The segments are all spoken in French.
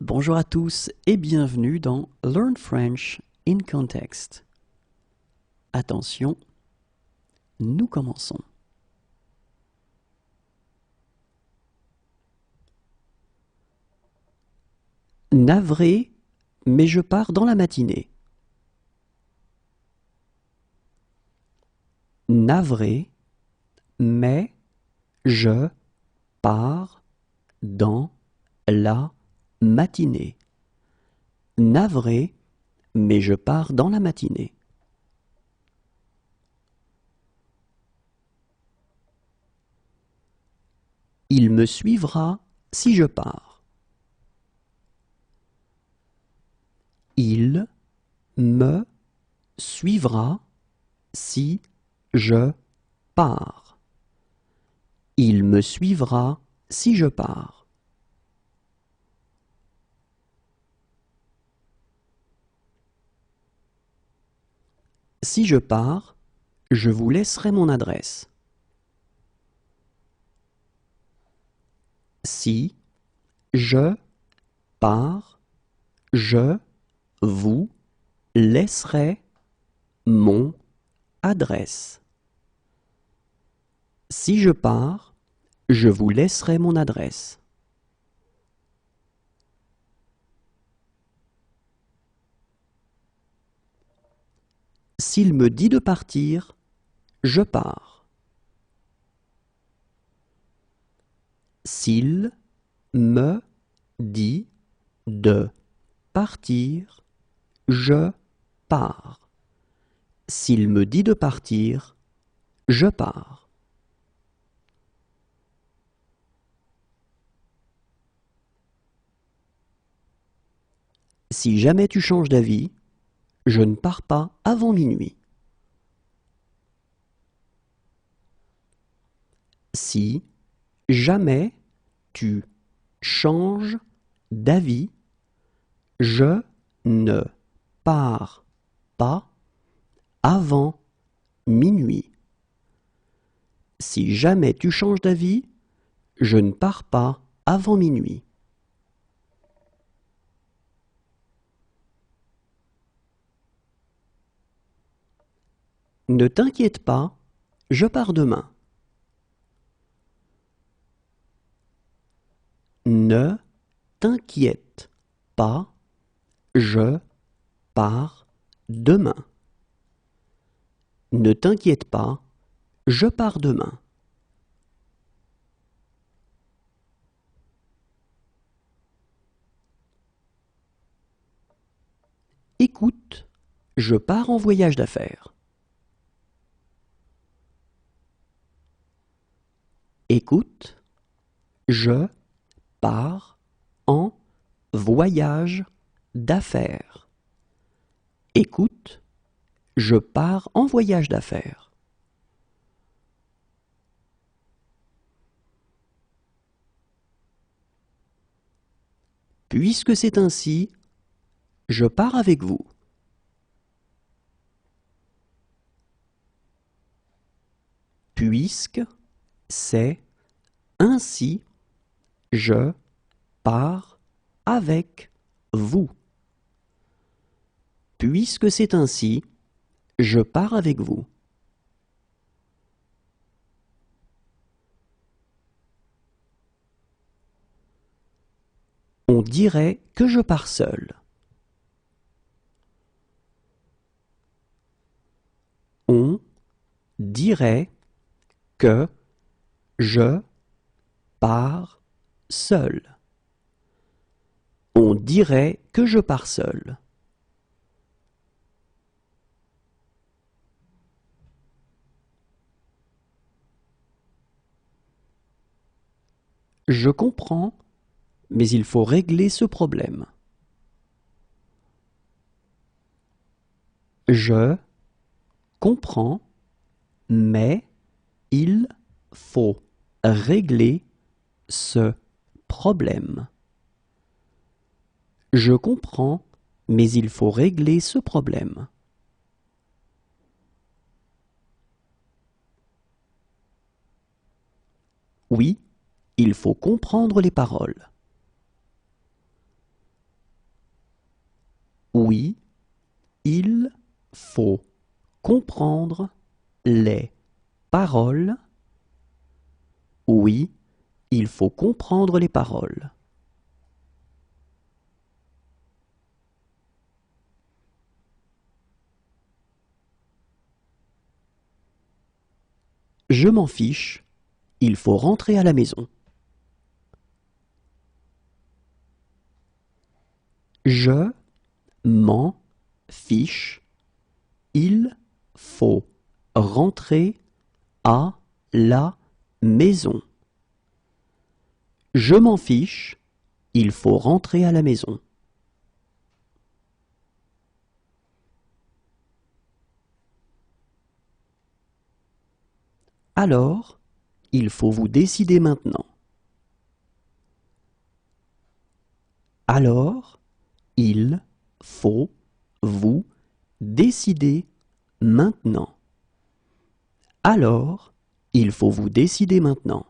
Bonjour à tous et bienvenue dans Learn French in Context. Attention, nous commençons. Navré, mais je pars dans la matinée. Navré, mais je pars dans la matinée. Navré, mais je pars dans la matinée. Il me suivra si je pars. Il me suivra si je pars. Il me suivra si je pars. Si je pars, je vous laisserai mon adresse. Si je pars, je vous laisserai mon adresse. Si je pars, je vous laisserai mon adresse. S'il me dit de partir, je pars. S'il me dit de partir, je pars. S'il me dit de partir, je pars. Si jamais tu changes d'avis, je ne pars pas avant minuit. Si jamais tu changes d'avis, je ne pars pas avant minuit. Si jamais tu changes d'avis, je ne pars pas avant minuit. Ne t'inquiète pas, je pars demain. Ne t'inquiète pas, je pars demain. Ne t'inquiète pas, je pars demain. Écoute, je pars en voyage d'affaires. Écoute, je pars en voyage d'affaires. Écoute, je pars en voyage d'affaires. Puisque c'est ainsi, je pars avec vous. Puisque c'est ainsi, je pars avec vous. Puisque c'est ainsi, je pars avec vous. On dirait que je pars seul. On dirait que je pars seul. On dirait que je pars seul. Je comprends, mais il faut régler ce problème. Je comprends, mais il faut régler ce problème. Je comprends, mais il faut régler ce problème. Oui, il faut comprendre les paroles. Oui, il faut comprendre les paroles. Oui, il faut comprendre les paroles. Je m'en fiche, il faut rentrer à la maison. Je m'en fiche, il faut rentrer à la maison. Je m'en fiche, il faut rentrer à la maison. Alors, il faut vous décider maintenant. Alors, il faut vous décider maintenant. Alors, il faut vous décider maintenant.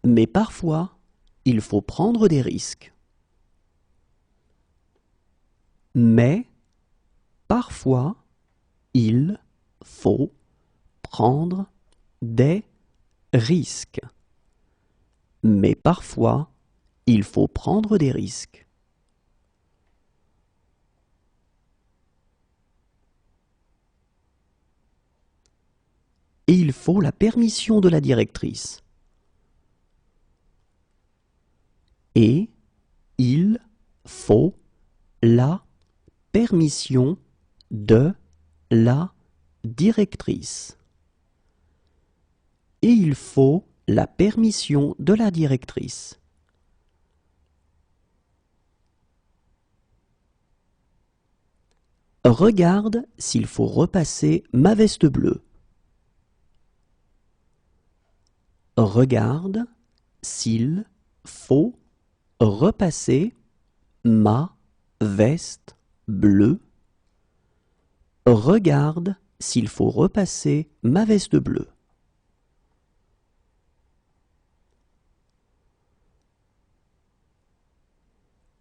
Mais parfois, il faut prendre des risques. Mais parfois, il faut prendre des risques. Mais parfois, il faut prendre des risques. Et il faut la permission de la directrice. Et il faut la permission de la directrice. Et il faut la permission de la directrice. Regarde s'il faut repasser ma veste bleue. Regarde s'il faut repasser ma veste bleue. Regarde s'il faut repasser ma veste bleue.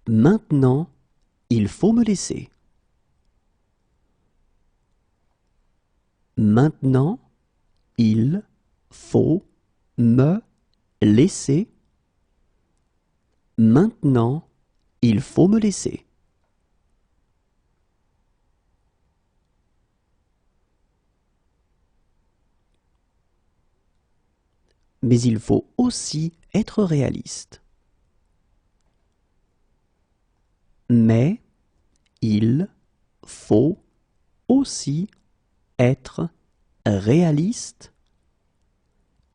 Maintenant, il faut me laisser. Maintenant, il faut me laisser. Maintenant, il faut me laisser. Mais il faut aussi être réaliste. Mais il faut aussi être réaliste.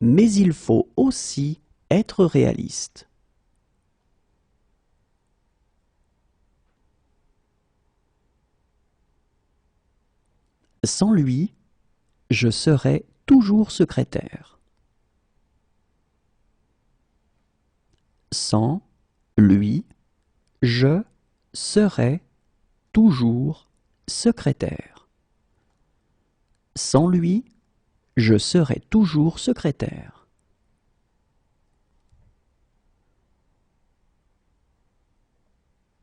Mais il faut aussi être réaliste. Sans lui, je serai toujours secrétaire. Sans lui, je serai toujours secrétaire. Sans lui, je serai toujours secrétaire.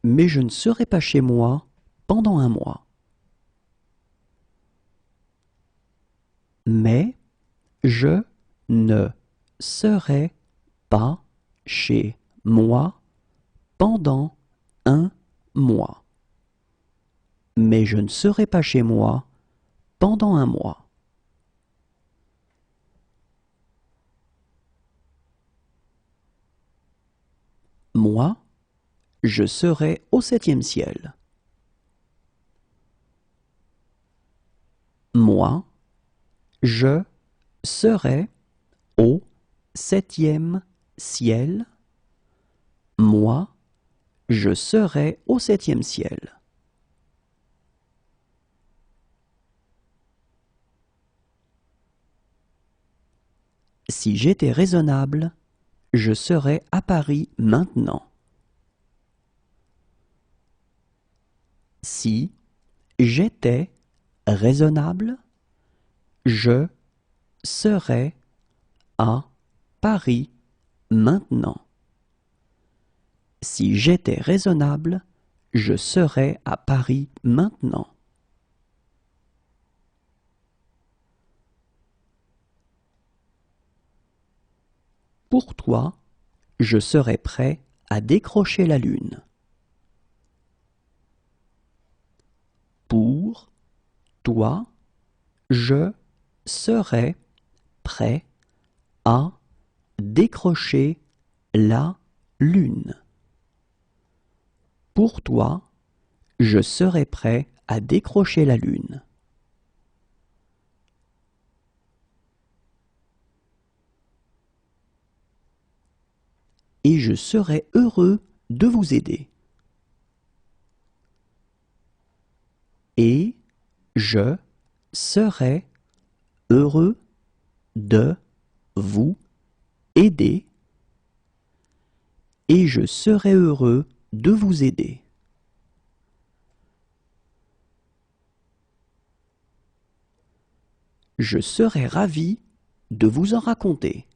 Mais je ne serai pas chez moi pendant un mois. Mais je ne serai pas chez moi pendant un mois. Mais je ne serai pas chez moi pendant un mois. Moi, je serai au 7e ciel. Moi, je serai au 7e ciel. Moi, je serai au 7e ciel. Si j'étais raisonnable, je serais à Paris maintenant. Si j'étais raisonnable, je serais à Paris maintenant. Si j'étais raisonnable, je serais à Paris maintenant. Pour toi, je serais prêt à décrocher la lune. Pour toi, je serais prêt à décrocher la lune. Pour toi, je serais prêt à décrocher la lune. Et je serais heureux de vous aider. Et je serais heureux de vous aider. Et je serais heureux de vous aider. Je serais ravi de vous en raconter.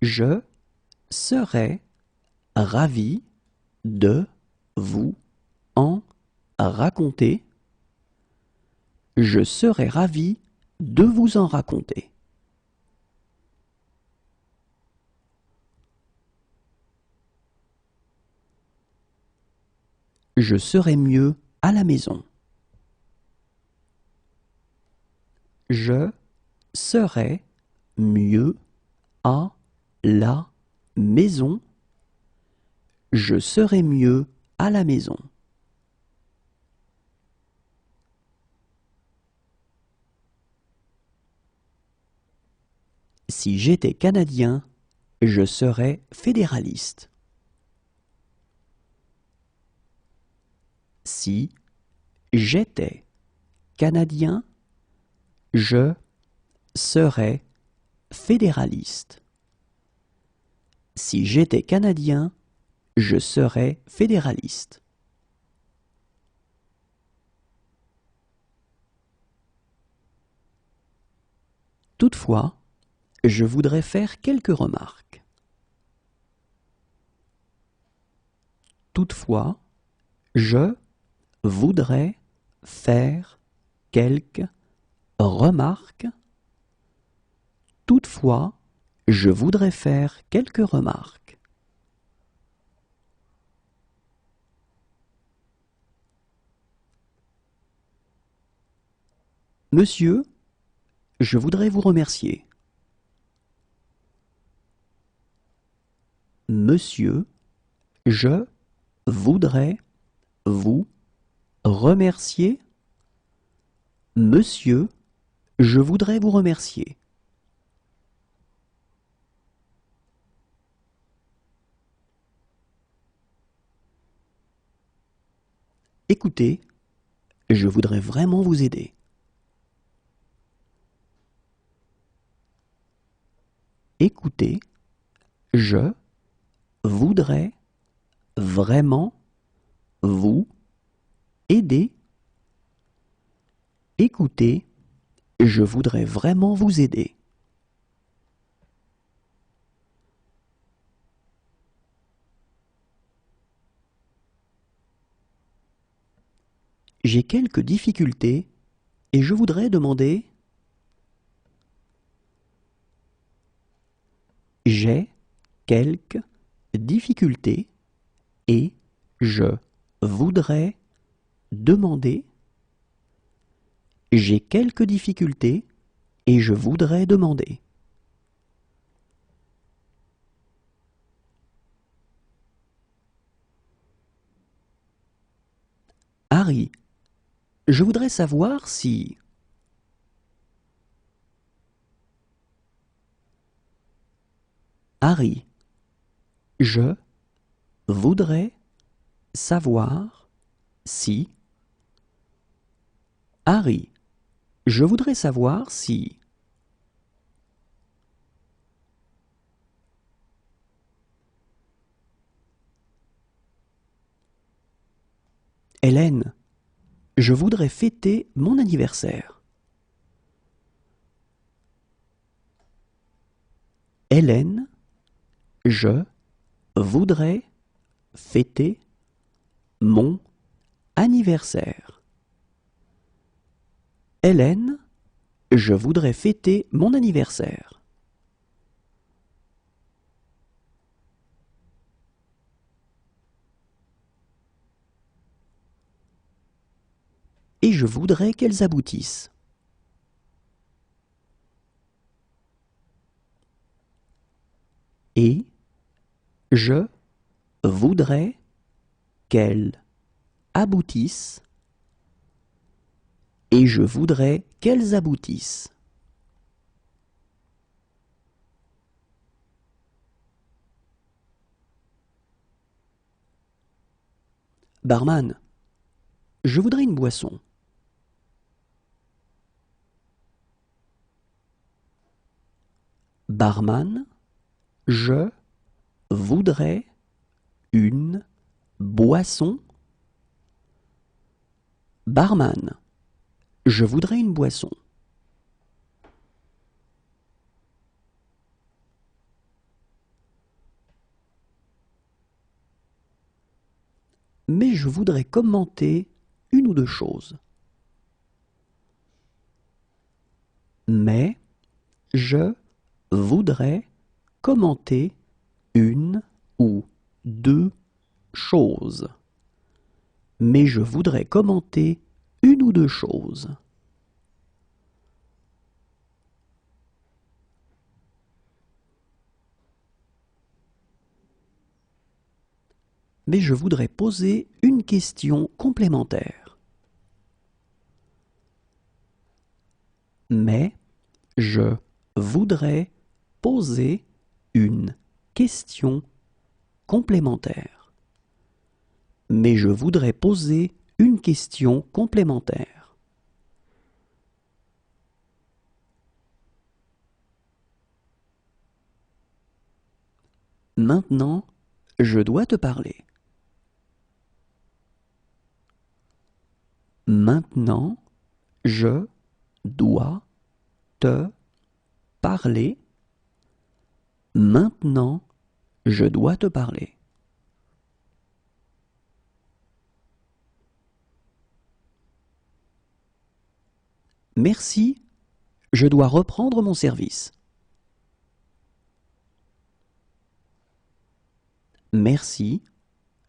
Je serais ravi de vous en raconter. Je serais ravi de vous en raconter. Je serais mieux à la maison. Je serais mieux à la maison. Je serais mieux à la maison. Si j'étais Canadien, je serais fédéraliste. Si j'étais Canadien, je serais fédéraliste. Si j'étais Canadien, je serais fédéraliste. Toutefois, je voudrais faire quelques remarques. Toutefois, je voudrais faire quelques remarques. Toutefois, je voudrais faire quelques remarques. Monsieur, je voudrais vous remercier. Monsieur, je voudrais vous remercier. Monsieur, je voudrais vous remercier. Écoutez, je voudrais vraiment vous aider. Écoutez, je voudrais vraiment vous aider. Écoutez, je voudrais vraiment vous aider. J'ai quelques difficultés et je voudrais demander. J'ai quelques difficultés et je voudrais demander. J'ai quelques difficultés et je voudrais demander. Harry, je voudrais savoir si. Harry, je voudrais savoir si. Harry, je voudrais savoir si. Hélène, je voudrais fêter mon anniversaire. Hélène, je voudrais fêter mon anniversaire. Hélène, je voudrais fêter mon anniversaire. Et je voudrais qu'elles aboutissent. Et je voudrais qu'elles aboutissent. Et je voudrais qu'elles aboutissent. Barman, je voudrais une boisson. Barman, je voudrais une boisson. Barman, je voudrais une boisson. Mais je voudrais commenter une ou deux choses. Mais je voudrais commenter une ou deux choses. Mais je voudrais commenter une ou deux choses. Mais je voudrais poser une question complémentaire. Mais je voudrais poser une question complémentaire. Mais je voudrais poser une question complémentaire. Maintenant, je dois te parler. Maintenant, je dois te parler. Maintenant, je dois te parler. Merci, je dois reprendre mon service. Merci,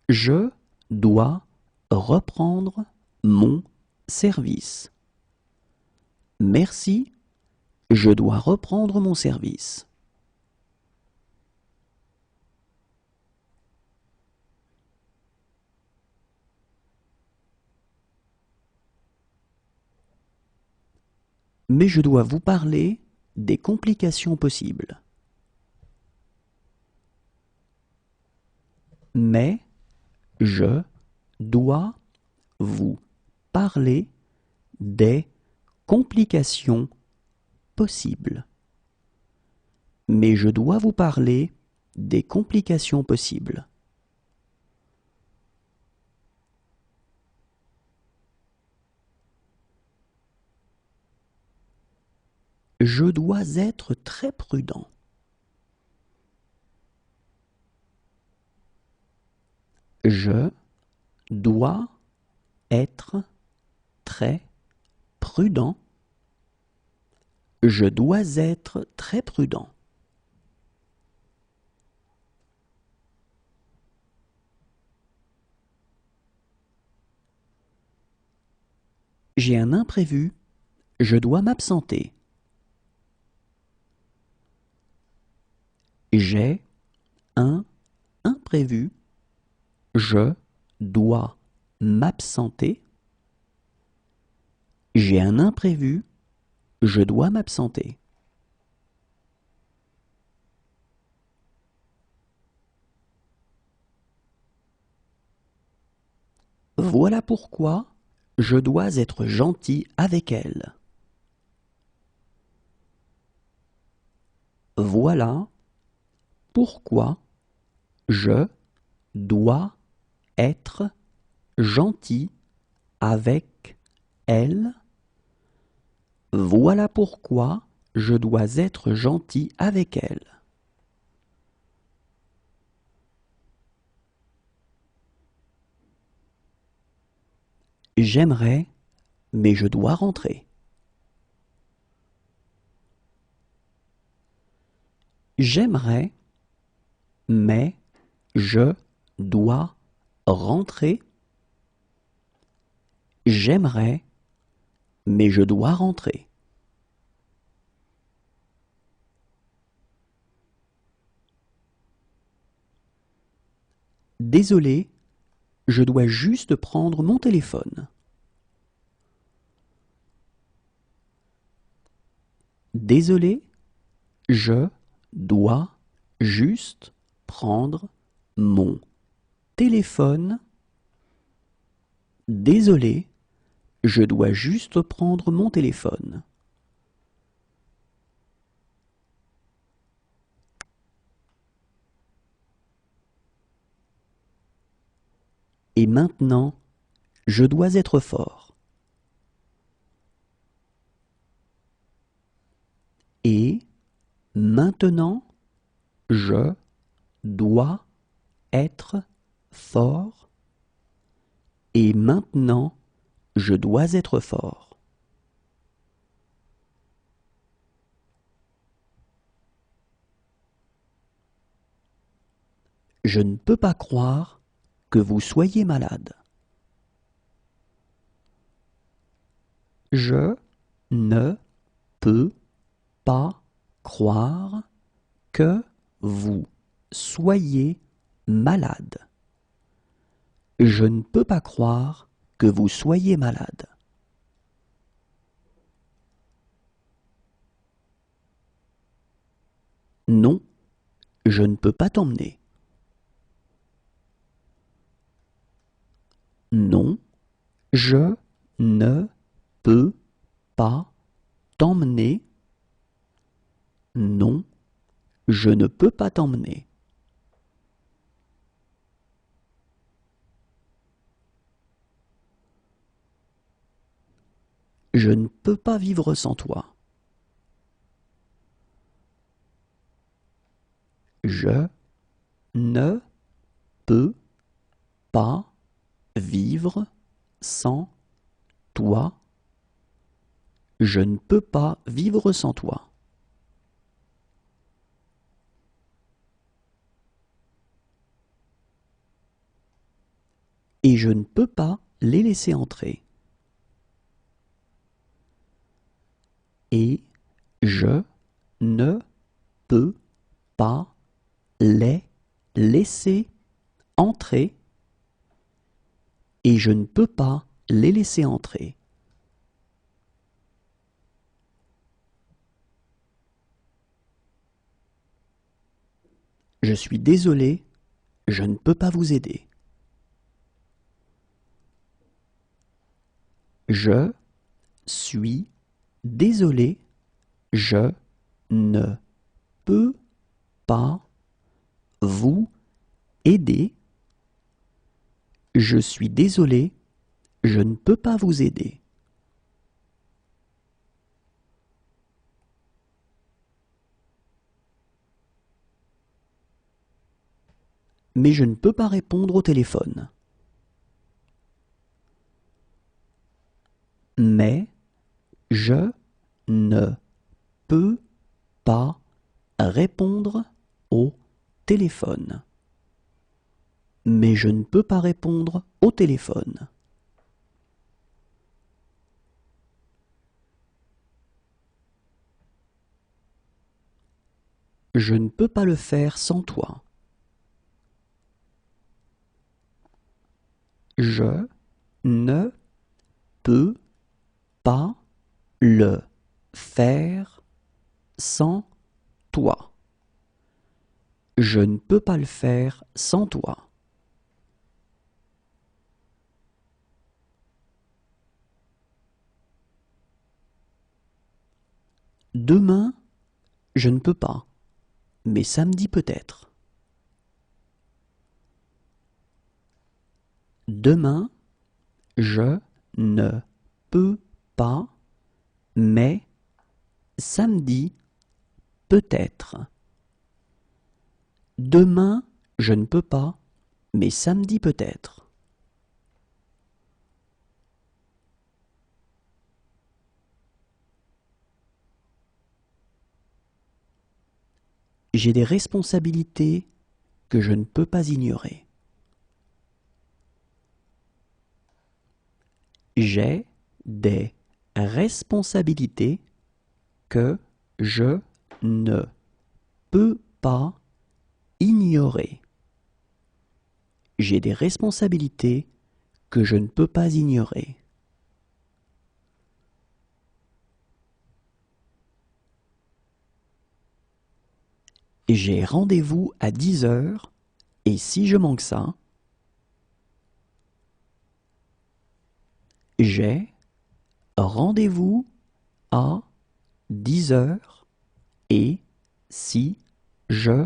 je dois reprendre mon service. Merci, je dois reprendre mon service. Mais je dois vous parler des complications possibles. Mais je dois vous parler des complications possibles. Mais je dois vous parler des complications possibles. Je dois être très prudent. Je dois être très prudent. Je dois être très prudent. J'ai un imprévu. Je dois m'absenter. J'ai un imprévu. Je dois m'absenter. J'ai un imprévu. Je dois m'absenter. Voilà pourquoi je dois être gentil avec elle. Voilà pourquoi je dois être gentil avec elle. Voilà pourquoi je dois être gentil avec elle. J'aimerais, mais je dois rentrer. J'aimerais, mais je dois rentrer. J'aimerais, mais je dois rentrer. Désolé, je dois juste prendre mon téléphone. Désolé, je dois juste prendre mon téléphone. Désolé, je dois juste prendre mon téléphone. Et maintenant, je dois être fort. Et maintenant, je dois être fort. Et maintenant, je dois être fort. Je ne peux pas croire que vous soyez malade. Je ne peux pas croire que vous soyez malade. Je ne peux pas croire que vous soyez malade. Non, je ne peux pas t'emmener. Non, je ne peux pas t'emmener. Non, je ne peux pas t'emmener. Je ne peux pas vivre sans toi. Je ne peux pas vivre sans toi. Je ne peux pas vivre sans toi. Et je ne peux pas les laisser entrer. Et je ne peux pas les laisser entrer. Et je ne peux pas les laisser entrer. Je suis désolé, je ne peux pas vous aider. Je suis désolé, je ne peux pas vous aider. Je suis désolé, je ne peux pas vous aider. Mais je ne peux pas répondre au téléphone. Mais je ne peux pas répondre au téléphone. Mais je ne peux pas répondre au téléphone. Je ne peux pas le faire sans toi. Je ne peux pas le faire sans toi. Je ne peux pas le faire sans toi. Demain, je ne peux pas, mais samedi peut-être. Demain, je ne peux pas, mais samedi peut-être. Demain, je ne peux pas, mais samedi peut-être. J'ai des responsabilités que je ne peux pas ignorer. J'ai des responsabilités que je ne peux pas ignorer. J'ai des responsabilités que je ne peux pas ignorer. J'ai rendez-vous à 10 heures et si je manque ça, j'ai rendez-vous à 10 heures et si je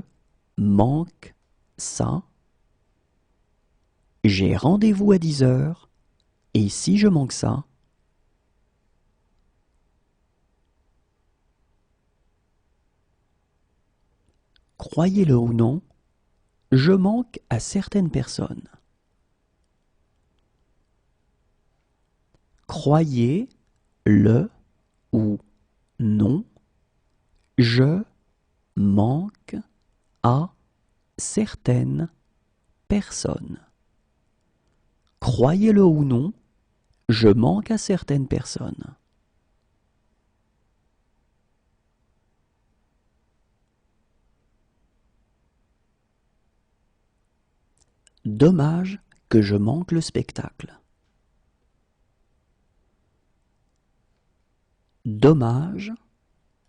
manque ça, j'ai rendez-vous à 10 heures et si je manque ça, croyez-le ou non, je manque à certaines personnes. Croyez-le ou non, je manque à certaines personnes. Croyez-le ou non, je manque à certaines personnes. Dommage que je manque le spectacle. Dommage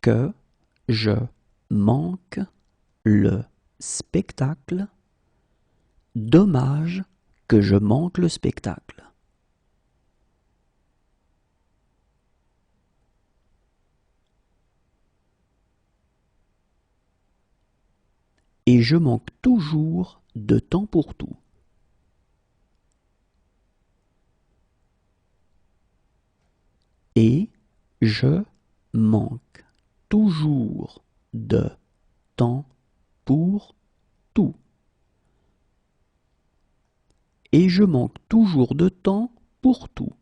que je manque le spectacle. Dommage que je manque le spectacle. Et je manque toujours de temps pour tout. Et je manque toujours de temps pour tout. Et je manque toujours de temps pour tout.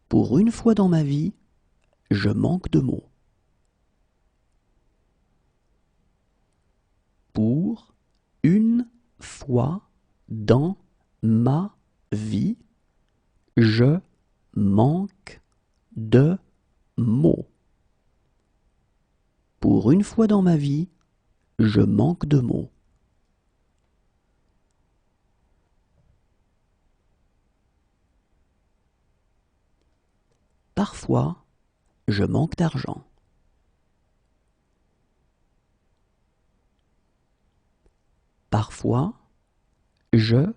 Pour une fois dans ma vie, je manque de mots. Pour une fois dans ma vie, je manque de mots. Pour une fois dans ma vie, je manque de mots. Parfois, je manque d'argent. Parfois, je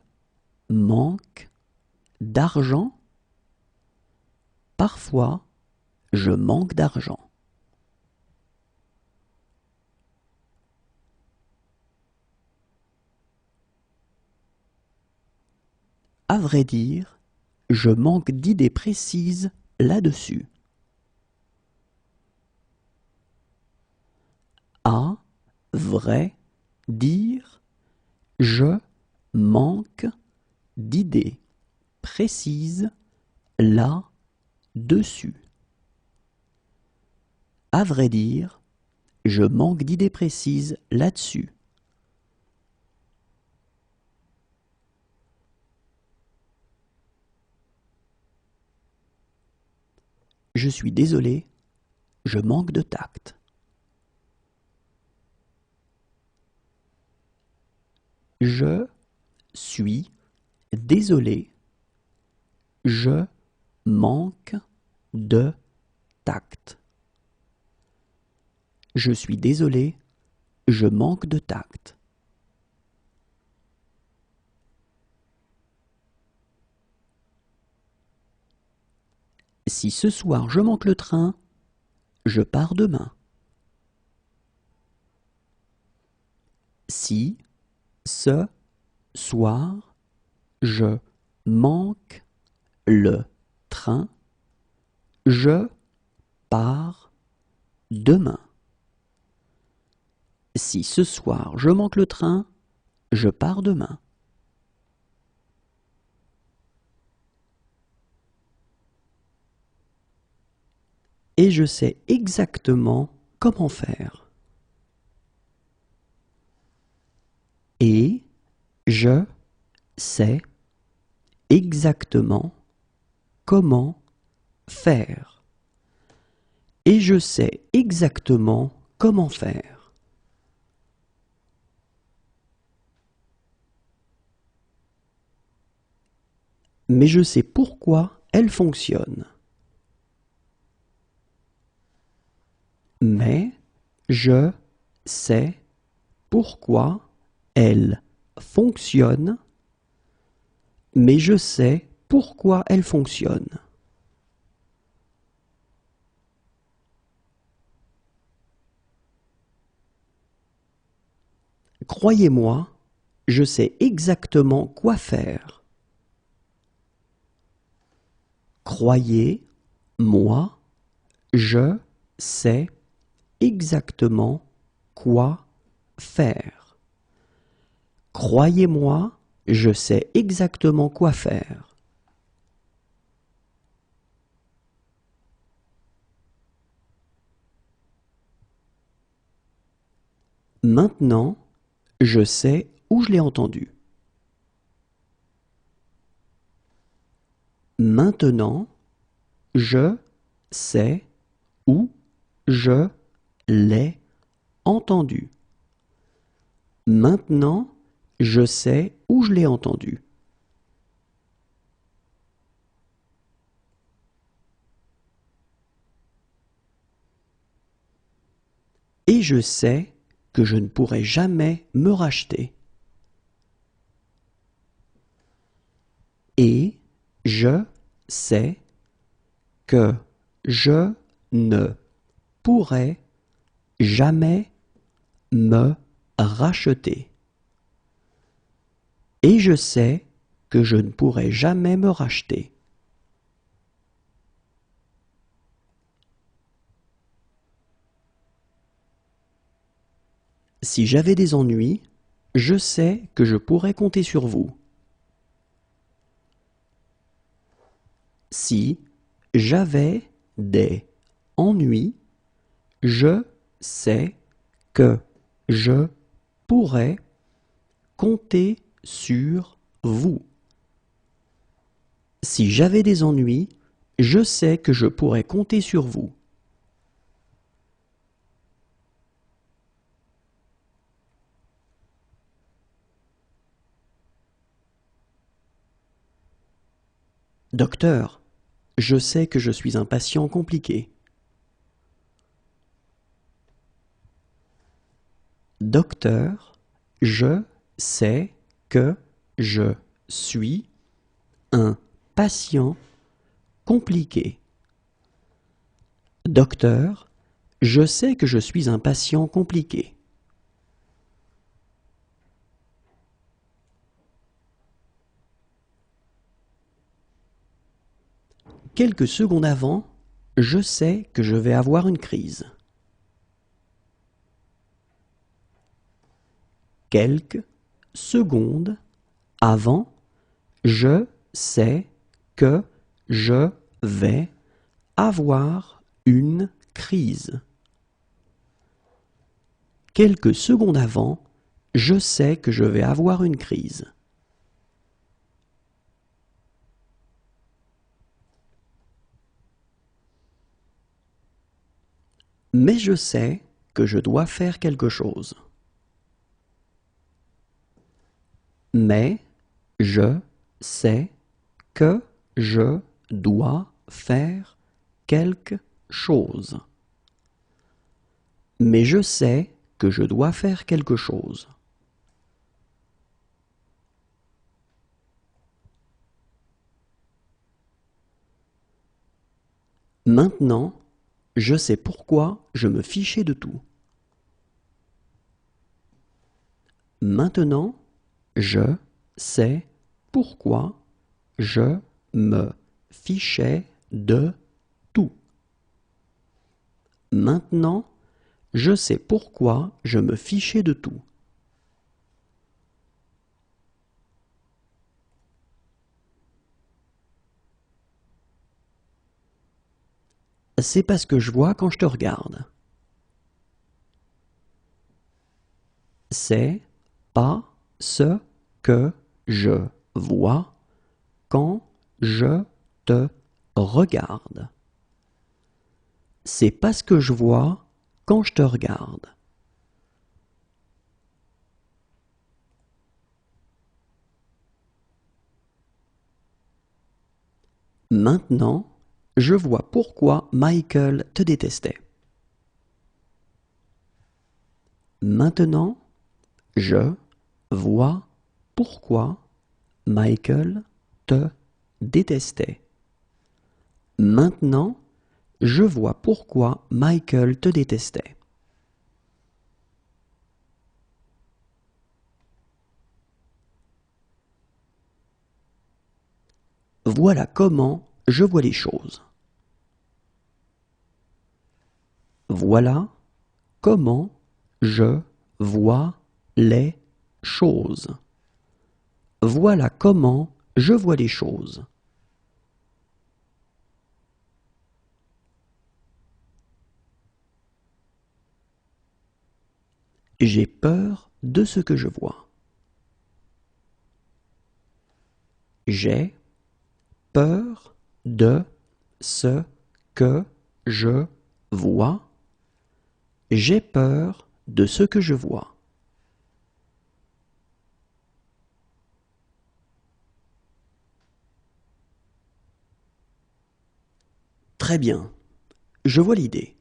manque d'argent. Parfois, je manque d'argent. À vrai dire, je manque d'idées précises là-dessus. À vrai dire, je manque d'idées précises là-dessus. À vrai dire, je manque d'idées précises là-dessus. Je suis désolé, je manque de tact. Je suis désolé, je manque de tact. Je suis désolé, je manque de tact. Si ce soir je manque le train, je pars demain. Si ce soir je manque le train, je pars demain. Si ce soir je manque le train, je pars demain. et je sais exactement comment faire. Et je sais exactement comment faire. Et je sais exactement comment faire. Mais je sais pourquoi elle fonctionne. Mais je sais pourquoi elle fonctionne. Mais je sais pourquoi elle fonctionne. Croyez-moi, je sais exactement quoi faire. Croyez-moi, je sais exactement quoi faire. Croyez-moi, je sais exactement quoi faire. Maintenant, je sais où je l'ai entendu. Maintenant, je sais où je l'ai entendu. Maintenant, je sais où je l'ai entendu. Et je sais que je ne pourrai jamais me racheter. Et je sais que je ne pourrai jamais me racheter. Et je sais que je ne pourrai jamais me racheter. Si j'avais des ennuis, je sais que je pourrais compter sur vous. Si j'avais des ennuis, je sais que je pourrais compter sur vous. Si j'avais des ennuis, je sais que je pourrais compter sur vous. Docteur, je sais que je suis un patient compliqué. Docteur, je sais que je suis un patient compliqué. Docteur, je sais que je suis un patient compliqué. Quelques secondes avant, je sais que je vais avoir une crise. Quelques secondes avant, je sais que je vais avoir une crise. Quelques secondes avant, je sais que je vais avoir une crise. Mais je sais que je dois faire quelque chose. Mais je sais que je dois faire quelque chose. Mais je sais que je dois faire quelque chose. Maintenant, je sais pourquoi je me fichais de tout. Maintenant, je sais pourquoi je me fichais de tout. Maintenant, je sais pourquoi je me fichais de tout. c'est pas ce que je vois quand je te regarde. C'est pas ce que je vois quand je te regarde. C'est pas ce que je vois quand je te regarde. Maintenant, je vois pourquoi Michael te détestait. Maintenant, je vois pourquoi Michael te détestait. Maintenant, je vois pourquoi Michael te détestait. Voilà comment je vois les choses. Voilà comment je vois les choses. Voilà comment je vois les choses. J'ai peur de ce que je vois. J'ai peur de ce que je vois. J'ai peur de ce que je vois. Très bien, je vois l'idée.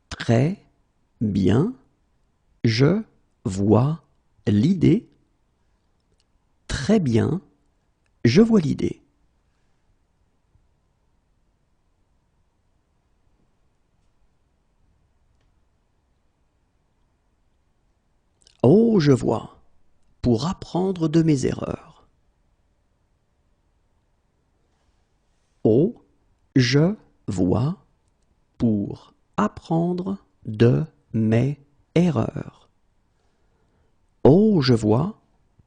Très bien, je vois l'idée. Très bien, je vois l'idée. Oh, je vois. Pour apprendre de mes erreurs. Oh, je vois. Pour apprendre de mes erreurs. Oh, je vois.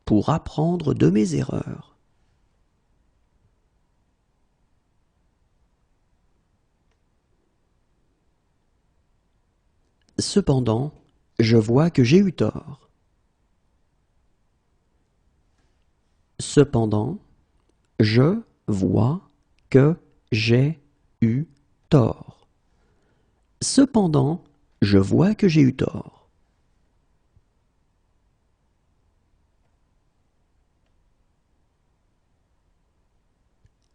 Pour apprendre de mes erreurs. Cependant, je vois que j'ai eu tort. Cependant, je vois que j'ai eu tort. Cependant, je vois que j'ai eu tort.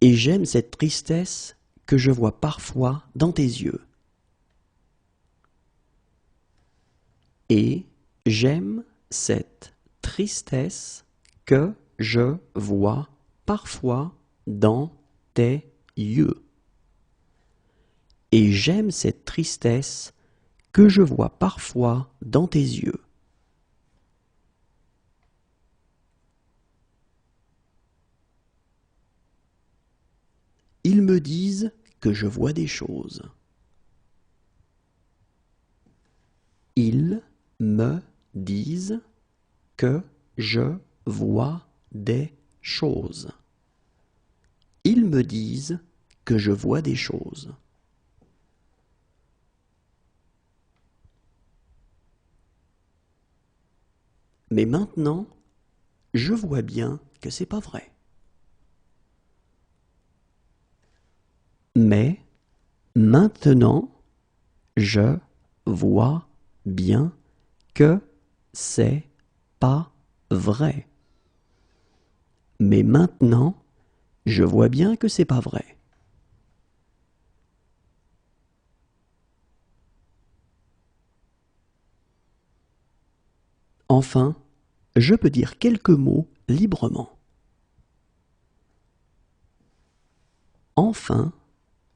Et j'aime cette tristesse que je vois parfois dans tes yeux. Et j'aime cette tristesse que je vois parfois dans tes yeux. Et j'aime cette tristesse que je vois parfois dans tes yeux. Ils me disent que je vois des choses. Ils me disent que je vois des choses. Ils me disent que je vois des choses. Mais maintenant, je vois bien que c'est pas vrai. Mais maintenant, je vois bien que c'est pas vrai. Mais maintenant, je vois bien que c'est pas vrai. Enfin, je peux dire quelques mots librement. Enfin,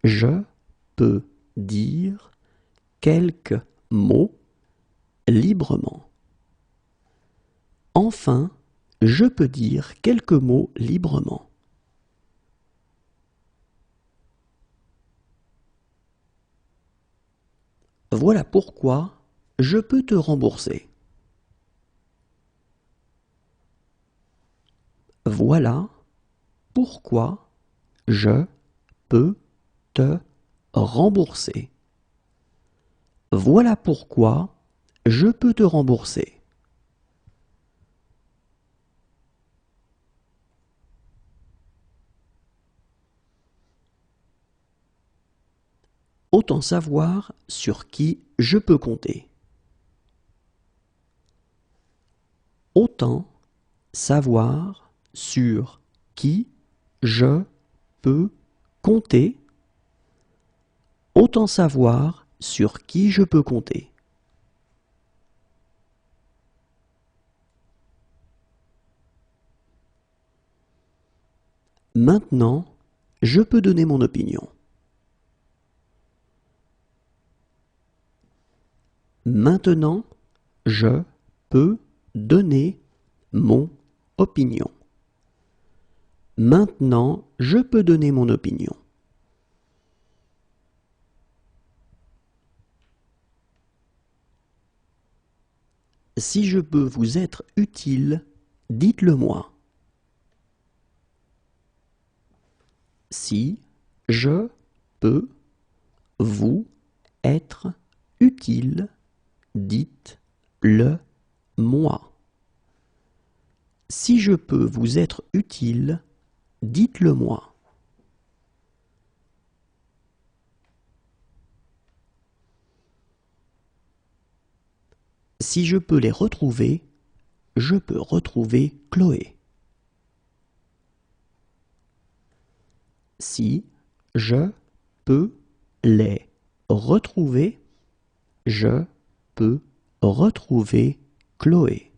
je peux dire quelques mots librement. Enfin, je peux dire quelques mots librement. Voilà pourquoi je peux te rembourser. Voilà pourquoi je peux te rembourser. Voilà pourquoi je peux te rembourser. Autant savoir sur qui je peux compter. Autant savoir sur qui je peux compter. Autant savoir sur qui je peux compter. Maintenant, je peux donner mon opinion. Maintenant, je peux donner mon opinion. Maintenant, je peux donner mon opinion. Si je peux vous être utile, dites-le moi. Si je peux vous être utile, dites-le moi. Si je peux vous être utile, dites-le moi. Si je peux les retrouver, je peux retrouver Chloé. Si je peux les retrouver, je peux retrouver Chloé.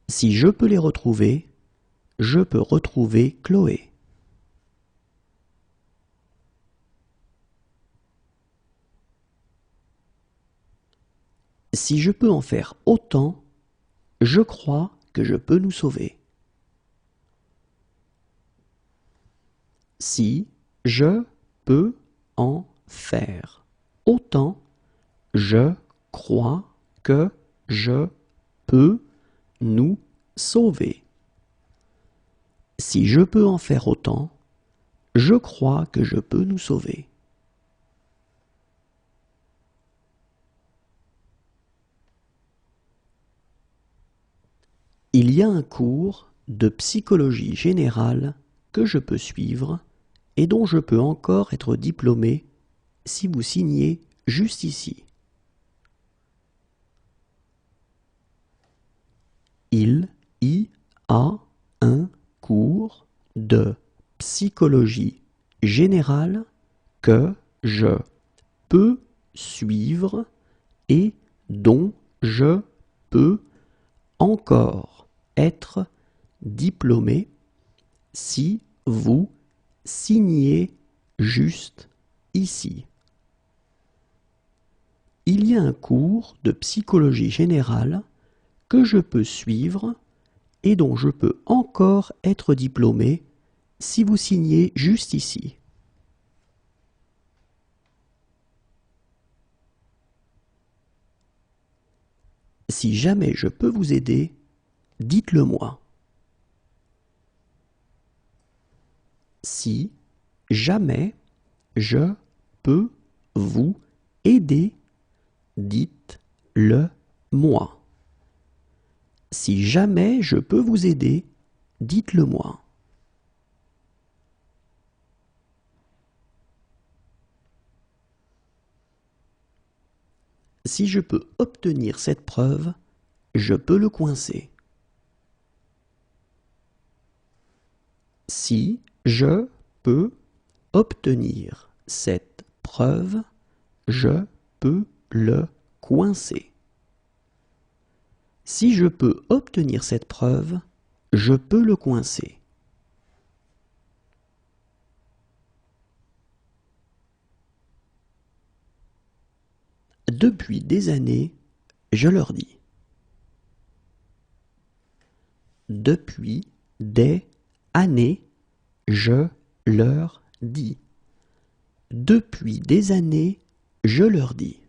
Si je peux les retrouver, je peux retrouver Chloé. Si je peux en faire autant, je crois que je peux nous sauver. Si je peux en faire autant, je crois que je peux nous sauver. Si je peux en faire autant, je crois que je peux nous sauver. Il y a un cours de psychologie générale que je peux suivre et dont je peux encore être diplômé si vous signez juste ici. Il y a un cours de psychologie générale que je peux suivre et dont je peux encore être diplômé si vous signez juste ici. Il y a un cours de psychologie générale que je peux suivre et dont je peux encore être diplômé si vous signez juste ici. Si jamais je peux vous aider, dites-le moi. Si jamais je peux vous aider, dites-le moi. Si jamais je peux vous aider, dites-le moi. Si je peux obtenir cette preuve, je peux le coincer. Si je peux obtenir cette preuve, je peux le coincer. Si je peux obtenir cette preuve, je peux le coincer. Depuis des années, je leur dis. Depuis des années, je leur dis. Depuis des années, je leur dis.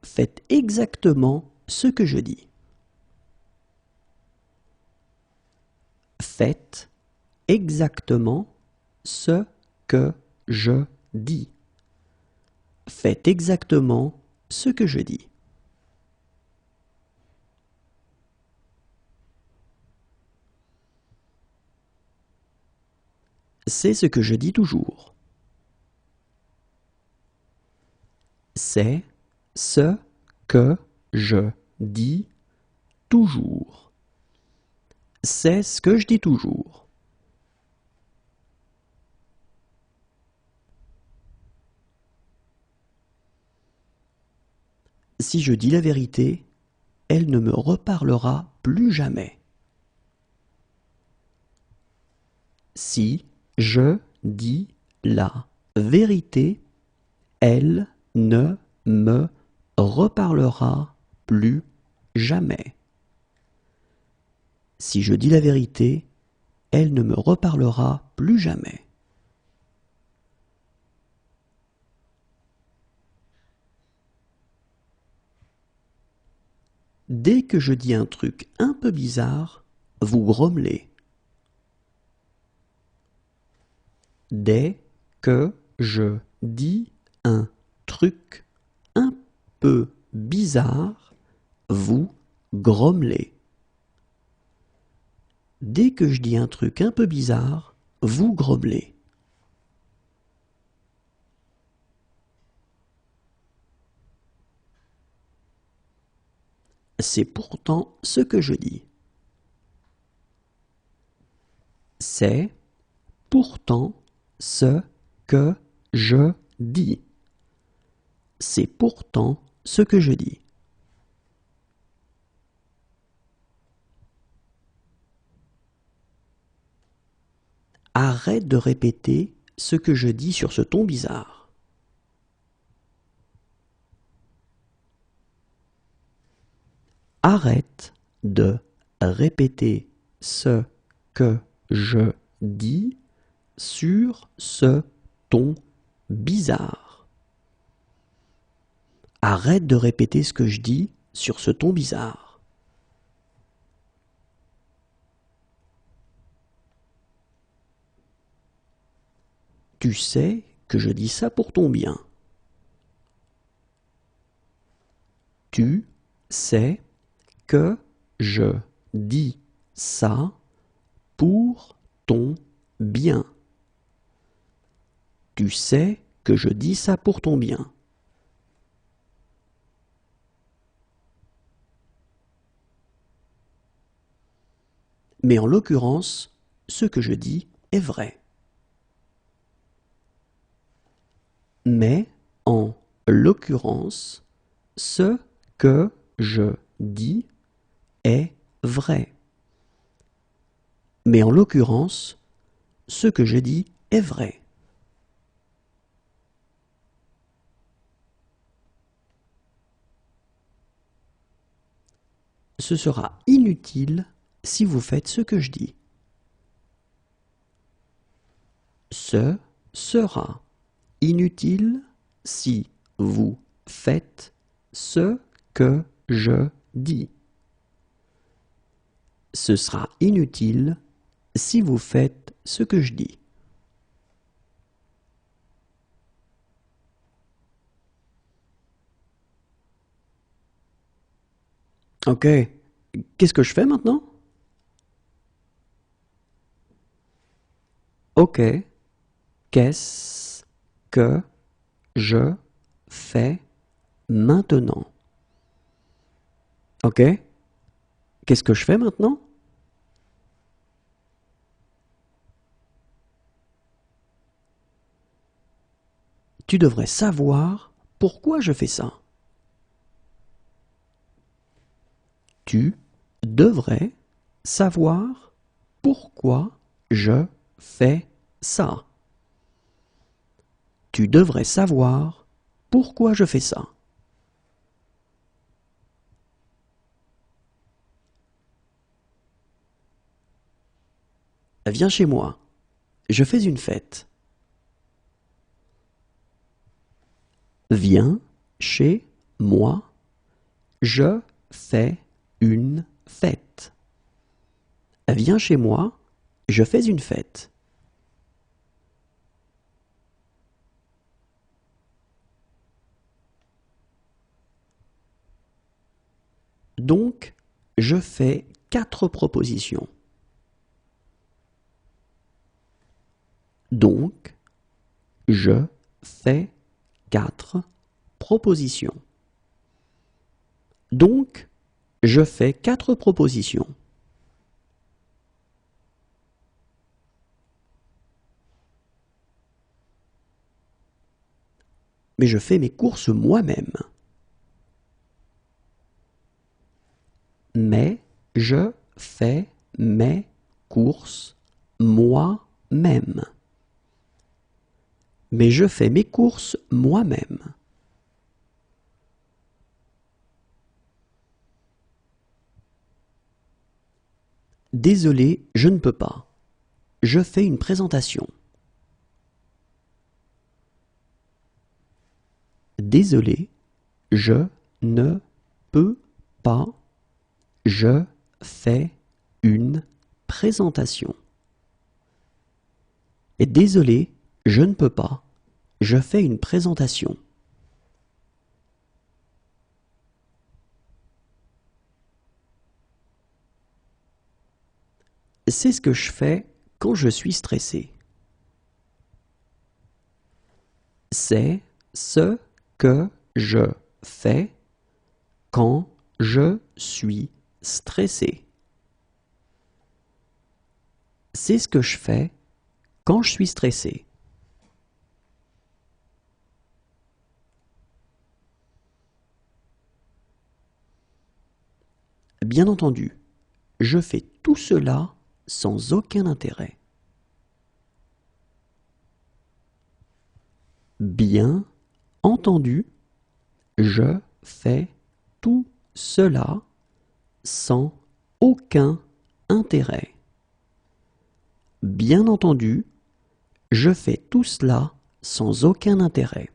Faites exactement ce que je dis. Faites exactement ce que je dis. Faites exactement ce que je dis. C'est ce que je dis toujours. C'est ce que je dis toujours. C'est ce que je dis toujours. Si je dis la vérité, elle ne me reparlera plus jamais. Si je dis la vérité, elle ne me reparlera plus jamais. Si je dis la vérité, elle ne me reparlera plus jamais. Dès que je dis un truc un peu bizarre, vous grommelez. Dès que je dis un truc un peu bizarre, vous grommelez. Dès que je dis un truc un peu bizarre, vous grommelez. C'est pourtant ce que je dis. C'est pourtant ce que je dis. C'est pourtant ce que je dis. Arrête de répéter ce que je dis sur ce ton bizarre. Arrête de répéter ce que je dis sur ce ton bizarre. Arrête de répéter ce que je dis sur ce ton bizarre. Tu sais que je dis ça pour ton bien. Tu sais que je dis ça pour ton bien. Tu sais que je dis ça pour ton bien. Mais en l'occurrence, ce que je dis est vrai. Mais en l'occurrence, ce que je dis est vrai. Mais en l'occurrence, ce que je dis est vrai. Ce sera inutile si vous faites ce que je dis. Ce sera inutile si vous faites ce que je dis. Ce sera inutile si vous faites ce que je dis. Ok, qu'est-ce que je fais maintenant? Ok, qu'est-ce que je fais maintenant? Ok, qu'est-ce que je fais maintenant? Tu devrais savoir pourquoi je fais ça. Tu devrais savoir pourquoi je fais ça. Tu devrais savoir pourquoi je fais ça. Viens chez moi. Je fais une fête. Viens chez moi. Je fais une fête. Viens chez moi, je fais une fête. Donc, je fais 4 propositions. Donc, je fais 4 propositions. Donc, je fais 4 propositions. Mais je fais mes courses moi-même. Mais je fais mes courses moi-même. Mais je fais mes courses moi-même. Désolé, je ne peux pas. Je fais une présentation. Désolé, je ne peux pas. Je fais une présentation. Et désolé, je ne peux pas. Je fais une présentation. C'est ce que je fais quand je suis stressé. C'est ce que je fais quand je suis stressé. C'est ce que je fais quand je suis stressé. Bien entendu, je fais tout cela sans aucun intérêt. Bien entendu, je fais tout cela sans aucun intérêt. Bien entendu, je fais tout cela sans aucun intérêt.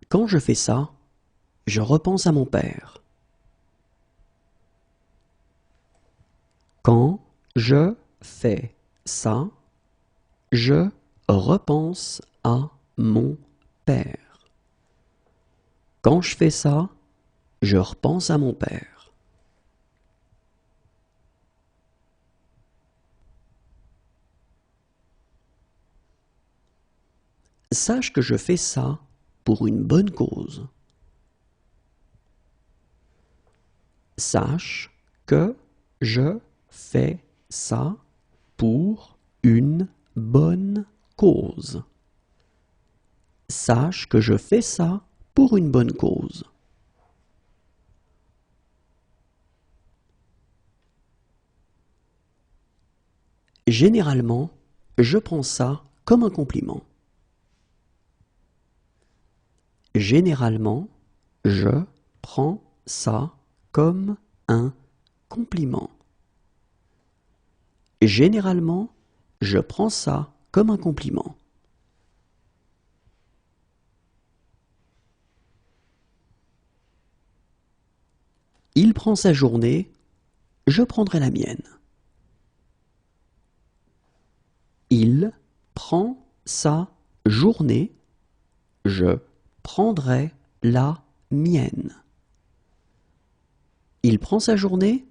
Quand je fais ça, je repense à mon père. Quand je fais ça, je repense à mon père. Quand je fais ça, je repense à mon père. Sache que je fais ça pour une bonne cause. Sache que je fais ça pour une bonne cause. Sache que je fais ça pour une bonne cause. Généralement, je prends ça comme un compliment. Généralement, je prends ça comme un compliment. Généralement, je prends ça comme un compliment. Il prend sa journée, je prendrai la mienne. Il prend sa journée, je prendrai la mienne. Il prend sa journée,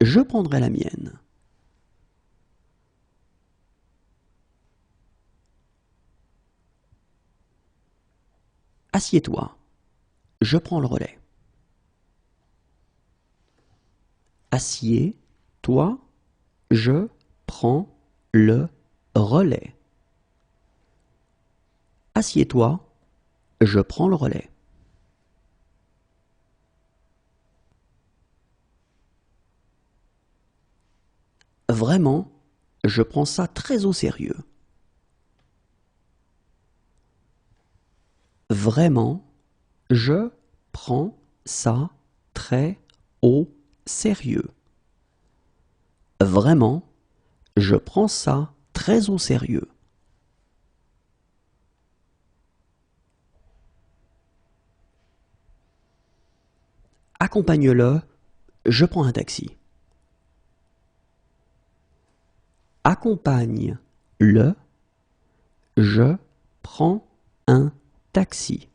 je prendrai la mienne. Assieds-toi, je prends le relais. Assieds-toi, je prends le relais. Assieds-toi, je prends le relais. Vraiment, je prends ça très au sérieux. Vraiment, je prends ça très au sérieux. Vraiment, je prends ça très au sérieux. Accompagne-le, je prends un taxi. Accompagne-le, je prends un taxi.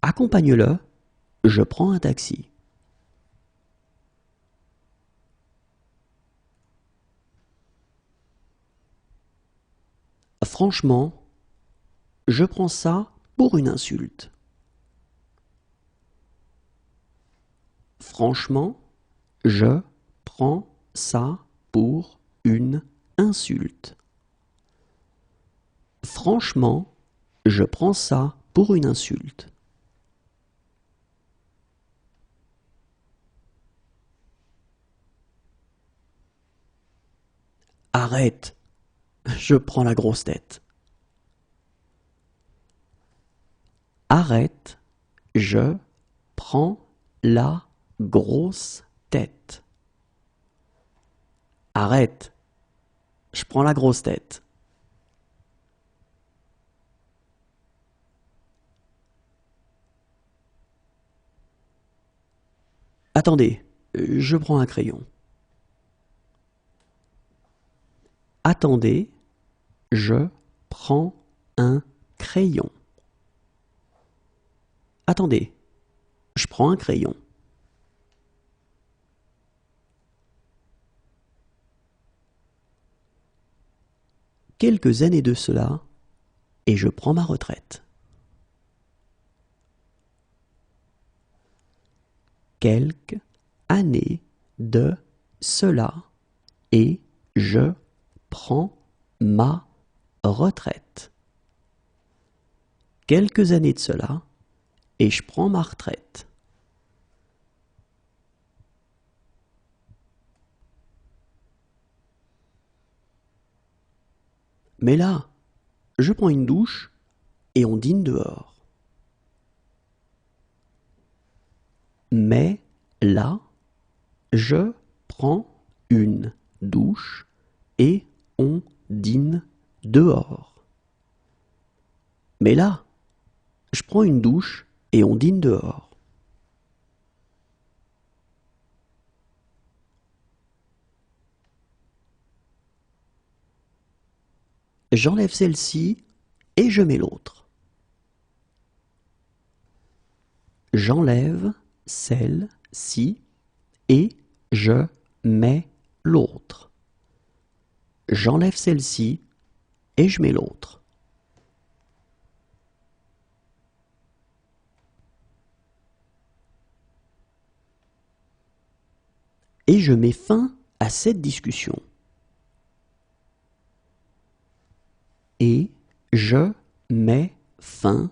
Accompagne-le, je prends un taxi. Franchement, je prends ça pour une insulte. Franchement, je prends ça pour une insulte. Franchement, je prends ça pour une insulte. Arrête, je prends la grosse tête. Arrête, je prends la grosse tête. Arrête, je prends la grosse tête. Attendez, je prends un crayon. Attendez, je prends un crayon. Attendez, je prends un crayon. Quelques années de cela, et je prends ma retraite. Quelques années de cela, et je prends ma retraite. Quelques années de cela, et je prends ma retraite. Mais là, je prends une douche et on dîne dehors. Mais là, je prends une douche et on dîne dehors. Mais là, je prends une douche et on dîne dehors. J'enlève celle-ci et je mets l'autre. J'enlève celle-ci et je mets l'autre. J'enlève celle-ci et je mets l'autre. Et je mets fin à cette discussion. Et je mets fin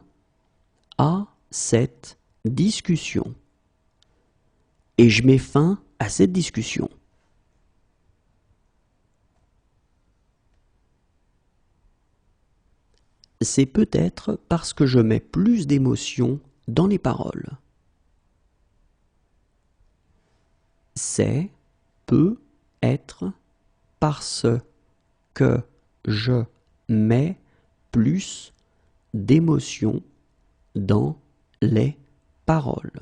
à cette discussion. Et je mets fin à cette discussion. C'est peut-être parce que je mets plus d'émotion dans les paroles. C'est peut-être parce que je mets plus d'émotion dans les paroles.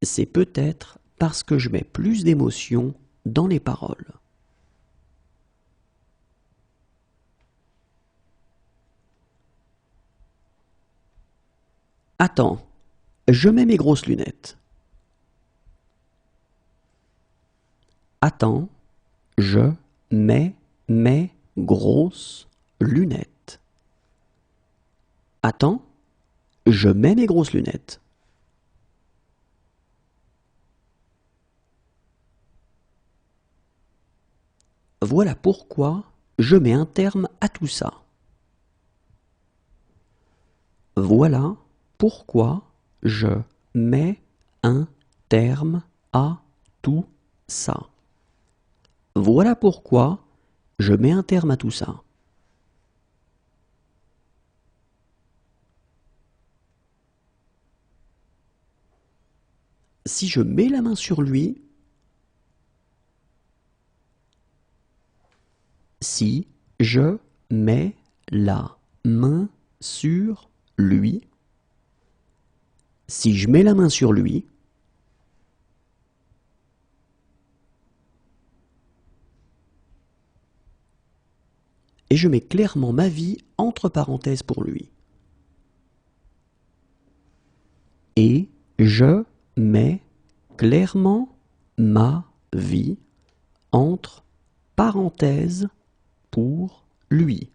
C'est peut-être parce que je mets plus d'émotion dans les paroles. Attends, je mets mes grosses lunettes. Attends, je mets mes grosses lunettes. Attends, je mets mes grosses lunettes. Voilà pourquoi je mets un terme à tout ça. Voilà pourquoi je mets un terme à tout ça. Voilà pourquoi je mets un terme à tout ça. Si je mets la main sur lui, si je mets la main sur lui, Si je mets la main sur lui, et je mets clairement ma vie entre parenthèses pour lui. Et je mets clairement ma vie entre parenthèses pour lui.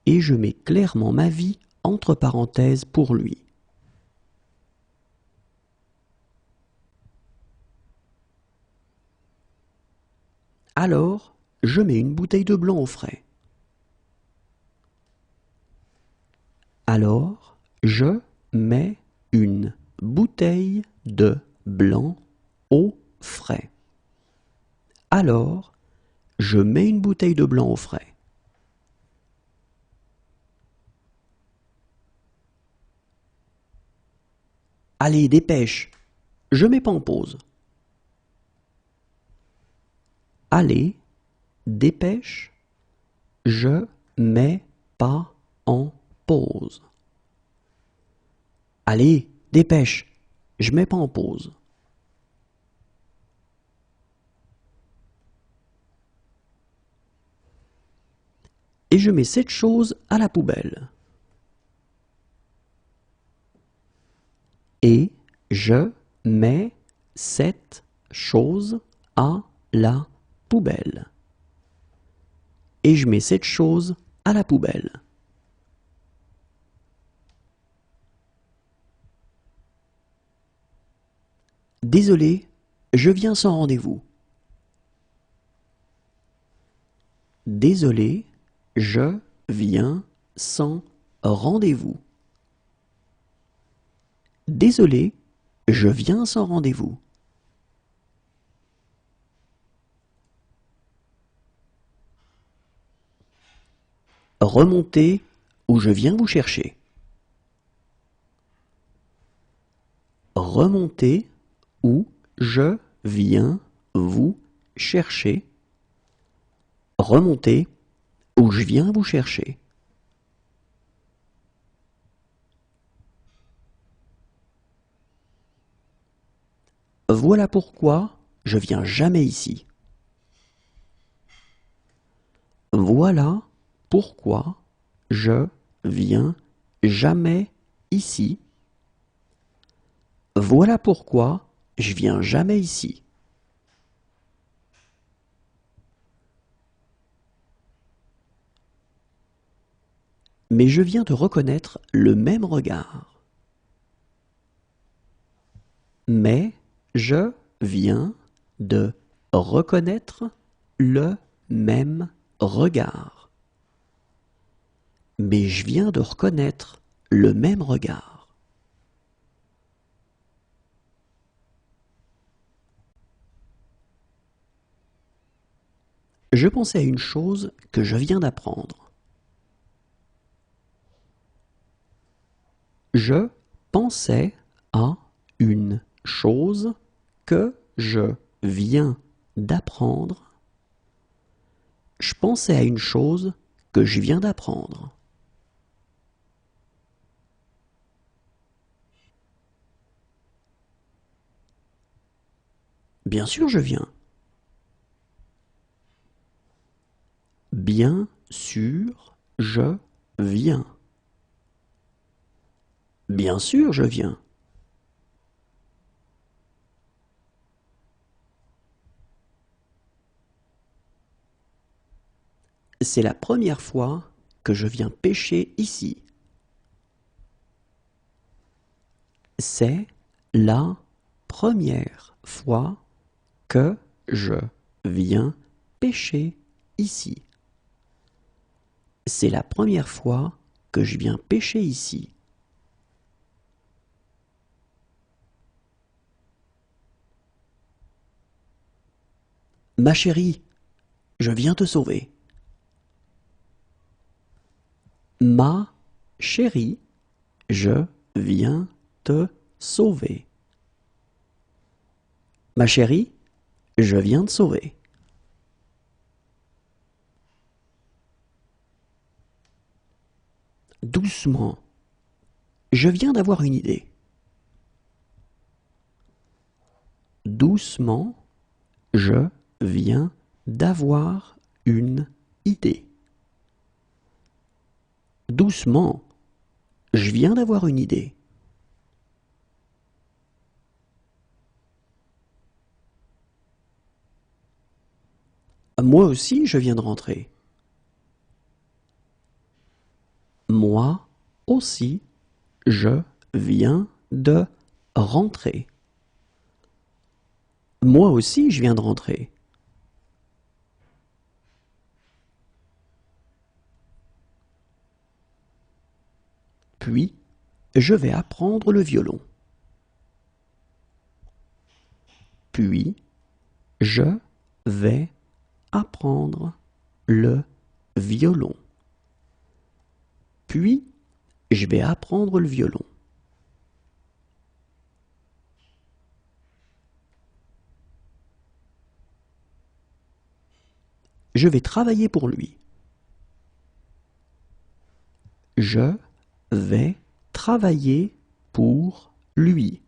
Et je mets clairement ma vie entre parenthèses pour lui. Alors, je mets une bouteille de blanc au frais. Alors, je mets une bouteille de blanc au frais. Alors, je mets une bouteille de blanc au frais. Allez, dépêche, je mets pas en pause. Allez, dépêche, je mets pas en pause. Allez, dépêche, je mets pas en pause. Et je mets cette chose à la poubelle. Et je mets cette chose à la poubelle. Et je mets cette chose à la poubelle. Désolé, je viens sans rendez-vous. Désolé, je viens sans rendez-vous. Désolé, je viens sans rendez-vous. Remontez ou je viens vous chercher. Remontez ou je viens vous chercher. Remontez ou je viens vous chercher. Voilà pourquoi je viens jamais ici. Voilà pourquoi je viens jamais ici. Voilà pourquoi je viens jamais ici. Mais je viens de reconnaître le même regard. Mais je viens de reconnaître le même regard. Mais je viens de reconnaître le même regard. Je pensais à une chose que je viens d'apprendre. Je pensais à une chose que je viens d'apprendre. Je pensais à une chose que je viens d'apprendre. Bien sûr, je viens. Bien sûr, je viens. Bien sûr, je viens. C'est la première fois que je viens pêcher ici. C'est la première fois que je viens pêcher ici. C'est la première fois que je viens pêcher ici. Ma chérie, je viens te sauver. Ma chérie, je viens te sauver. Ma chérie, je viens te sauver. Doucement. Je viens d'avoir une idée. Doucement, je viens d'avoir une idée. Doucement, je viens d'avoir une idée. Moi aussi, je viens de rentrer. Moi aussi, je viens de rentrer. Moi aussi, je viens de rentrer. Puis, je vais apprendre le violon. Puis, je vais apprendre le violon. Puis, je vais apprendre le violon. Je vais travailler pour lui. Je vais travailler pour lui.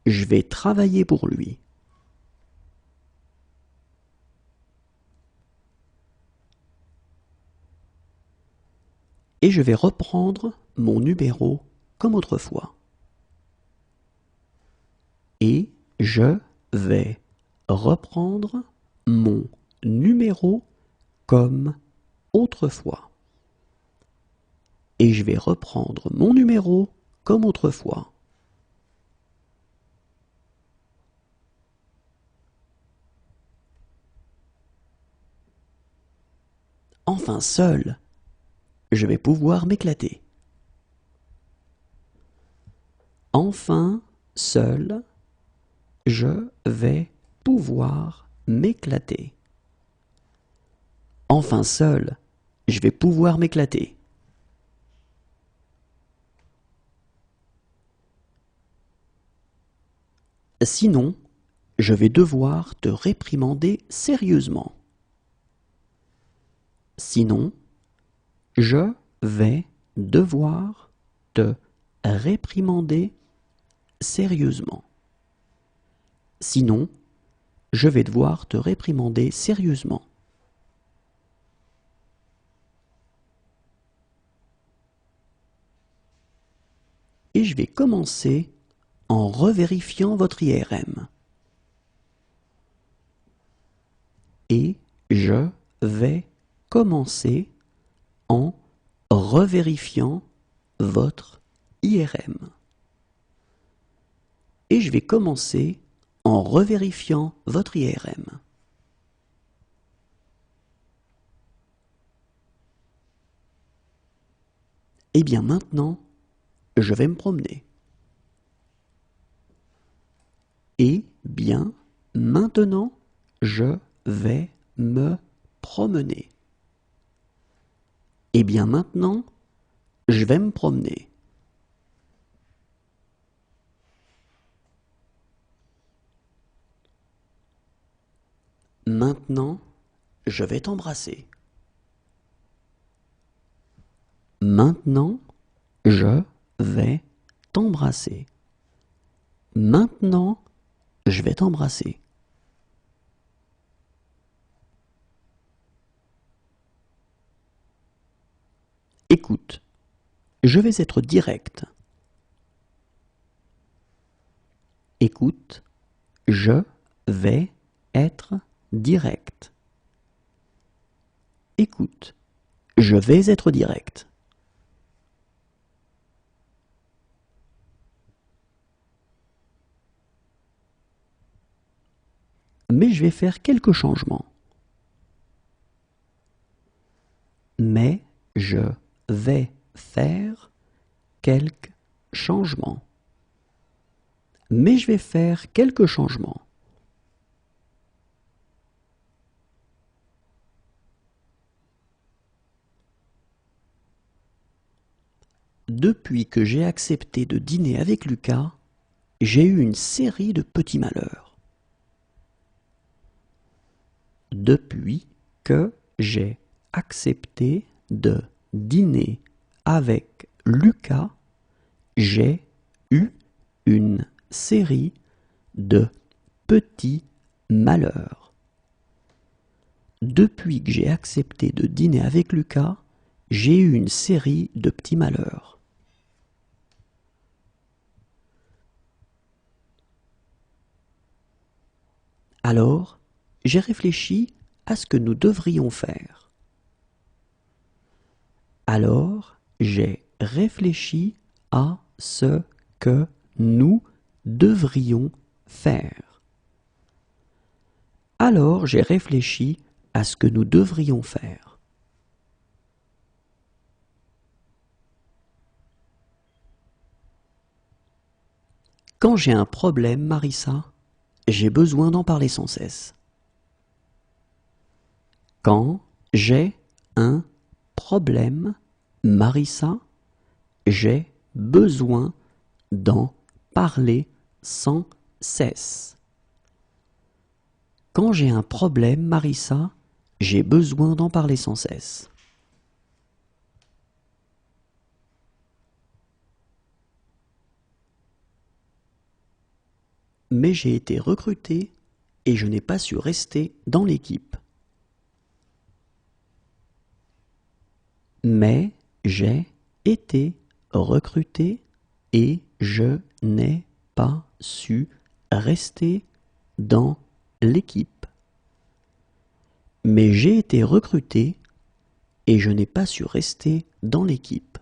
Je vais travailler pour lui. Et je vais reprendre mon numéro comme autrefois. Et je vais reprendre mon numéro comme autrefois. Et je vais reprendre mon numéro comme autrefois. Enfin seul, je vais pouvoir m'éclater. Enfin seul, je vais pouvoir m'éclater. Enfin seul, je vais pouvoir m'éclater. Sinon, je vais devoir te réprimander sérieusement. Sinon, je vais devoir te réprimander sérieusement. Sinon, je vais devoir te réprimander sérieusement. Et je vais commencer en revérifiant votre IRM. Et je vais commencer en revérifiant votre IRM. Et je vais commencer en revérifiant votre IRM. Et bien maintenant, je vais me promener. Et bien maintenant, je vais me promener. Et bien maintenant, je vais me promener. Maintenant, je vais t'embrasser. Maintenant, je vais t'embrasser. Maintenant, je vais t'embrasser. Écoute, je vais être direct. Écoute, je vais être direct. Écoute, je vais être direct. Mais je vais faire quelques changements. Mais je vais faire quelques changements. Mais je vais faire quelques changements. Depuis que j'ai accepté de dîner avec Lucas, j'ai eu une série de petits malheurs. Depuis que j'ai accepté de dîner avec Lucas, j'ai eu une série de petit malheur. Depuis que j'ai accepté de dîner avec Lucas, j'ai eu une série de petits malheurs. Alors, j'ai réfléchi à ce que nous devrions faire. Alors, j'ai réfléchi à ce que nous devrions faire. Alors, j'ai réfléchi à ce que nous devrions faire. Quand j'ai un problème, Marissa, j'ai besoin d'en parler sans cesse. Quand j'ai un problème, Marissa, j'ai besoin d'en parler sans cesse. Quand j'ai un problème, Marissa, j'ai besoin d'en parler sans cesse. Mais j'ai été recruté et je n'ai pas su rester dans l'équipe. Mais j'ai été recruté et je n'ai pas su rester dans l'équipe. Mais j'ai été recruté et je n'ai pas su rester dans l'équipe.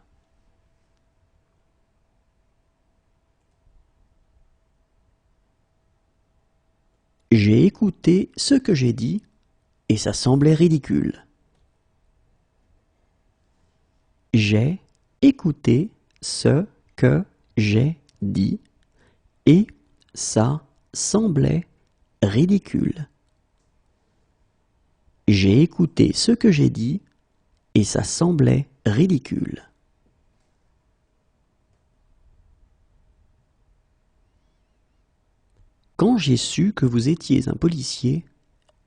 J'ai écouté ce que j'ai dit et ça semblait ridicule. J'ai écouté ce que j'ai dit et ça semblait ridicule. J'ai écouté ce que j'ai dit et ça semblait ridicule. Quand j'ai su que vous étiez un policier,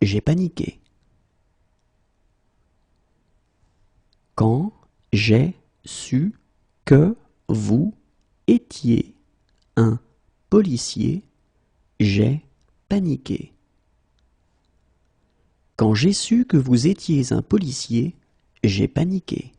j'ai paniqué. Quand j'ai su que vous étiez un policier, j'ai paniqué. Quand j'ai su que vous étiez un policier, j'ai paniqué.